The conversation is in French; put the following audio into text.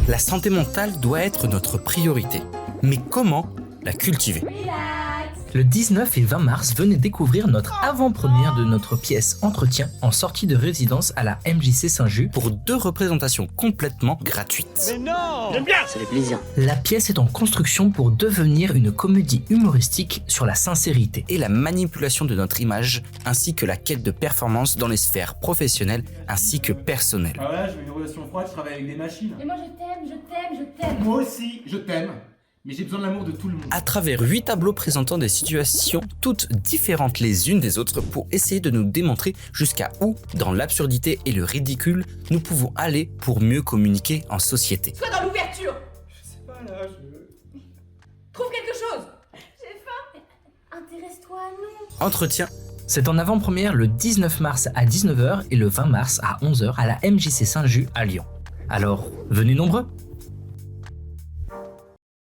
La santé mentale doit être notre priorité. Mais comment la cultiver ? Le 19 et 20 mars, venez découvrir notre avant-première de notre pièce Entretien en sortie de résidence à la MJC Saint-Just Pour 2 représentations complètement gratuites. Mais non! J'aime bien! Ça fait plaisir. La pièce est en construction pour devenir une comédie humoristique sur la sincérité. Et la manipulation de notre image, ainsi que la quête de performance dans les sphères professionnelles ainsi que personnelles. Ah ouais, je veux une relation froide, je travaille avec des machines. Et moi je t'aime, je t'aime, je t'aime. Moi aussi, je t'aime. Mais j'ai besoin de l'amour de tout le monde. À travers 8 tableaux présentant des situations toutes différentes les unes des autres pour essayer de nous démontrer jusqu'à où, dans l'absurdité et le ridicule, nous pouvons aller pour mieux communiquer en société. Sois dans l'ouverture. Je sais pas là, Trouve quelque chose. J'ai faim. Intéresse-toi à nous. Entretien, C'est en avant-première le 19 mars à 19h et le 20 mars à 11h à la MJC Saint-Just à Lyon. Alors, venez nombreux!